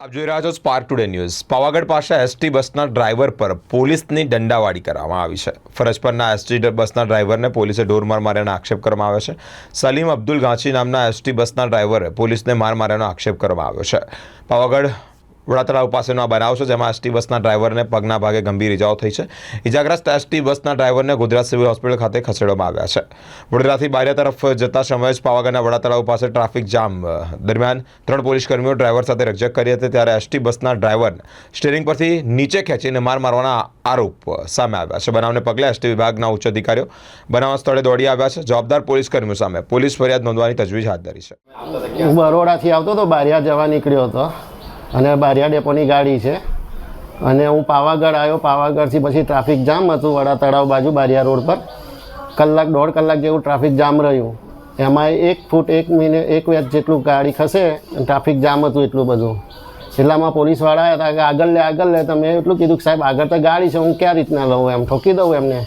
આપ જોઈ રહ્યા છો સ્પાર્ક ટુડે ન્યૂઝ। પાવાગઢ પાસે એસટી બસના ડ્રાઈવર પર પોલીસની દંડાવાળી કરવામાં આવી છે। ફરજ પરના એસટી બસના ડ્રાઈવરને પોલીસે ઢોરમાર માર્યાનો આક્ષેપ કરવામાં આવ્યો છે। સલીમ અબ્દુલ ગાંચી નામના એસટી બસના ડ્રાઈવરે પોલીસને માર માર્યાનો આક્ષેપ કરવામાં આવ્યો છે। પાવાગઢ વડાતળાવ પાસેનો આ બનાવ છે, જેમાં એસટી બસના ડ્રાઈવરને પગના ભાગે ગંભીર ઇજાઓ થઈ છે। ઇજાગ્રસ્ત એસટી બસના ડ્રાઈવરને ગોધરા સિવિલ હોસ્પિટલ ખાતે ખસેડવામાં આવ્યા છે। વડોદરાથી બારિયા તરફ જતા સમયે જ પાવાગઢના વડાતળાવ પાસે ટ્રાફિક જામ દરમિયાન 3 પોલીસ કર્મીઓ ડ્રાઈવર સાથે રકઝક કરી હતી, ત્યારે એસટી બસના ડ્રાઈવરને સ્ટીયરિંગ પરથી નીચે ખેંચીને માર મારવાના આરોપ સામે આવ્યા છે। બનાવને પગલે એસટી વિભાગના ઉચ્ચ અધિકારીઓ બનાવ સ્થળે દોડી આવ્યા છે। જવાબદાર પોલીસ કર્મીઓ સામે પોલીસ ફરિયાદ નોંધવાની તજવીજ હાથ ધરી છે। હું બરોડાથી આવતો તો બારિયા જવા નીકળ્યો હતો અને બારિયા ડેપોની ગાડી છે અને હું પાવાગઢ આવ્યો। પાવાગઢથી પછી ટ્રાફિક જામ હતું વડા તળાવ બાજુ બારિયા રોડ પર કલાક 1.5 કલાક જેવું ટ્રાફિક જામ રહ્યું। એમાં 1 ફૂટ 1 મિનિટ 1 વેચ જેટલું ગાડી ખસે, ટ્રાફિક જામ હતું એટલું બધું। એટલામાં પોલીસવાળા હતા કે આગળ લે તમે એટલું કીધું કે સાહેબ આગળ તો ગાડી છે, હું ક્યાં રીતના લઉં, એમ ઠોકી દઉં એમને।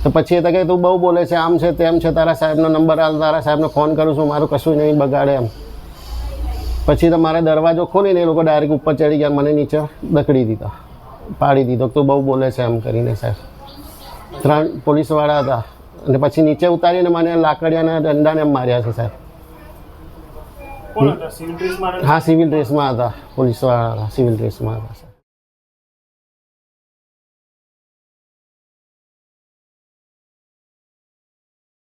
તો પછી એ તો કે તું બહુ બોલે છે, આમ છે તેમ છે, તારા સાહેબનો નંબર આલ, તારા સાહેબને ફોન કરું છું, મારું કશું નહીં બગાડે એમ। પછી તો મારે દરવાજો ખોલીને એ લોકો ડાયરેક્ટ ઉપર ચડી ગયા, મને નીચે દકડી દીધો, પાડી દીધો, તું બહુ બોલે છે એમ કરીને સાહેબ। 3 પોલીસવાળા હતા અને પછી નીચે ઉતારીને મને લાકડિયાના દંડાને એમ માર્યા છે સાહેબ। હા, સિવિલ ડ્રેસમાં હતા, પોલીસવાળા હતા, સિવિલ ડ્રેસમાં હતા સાહેબ।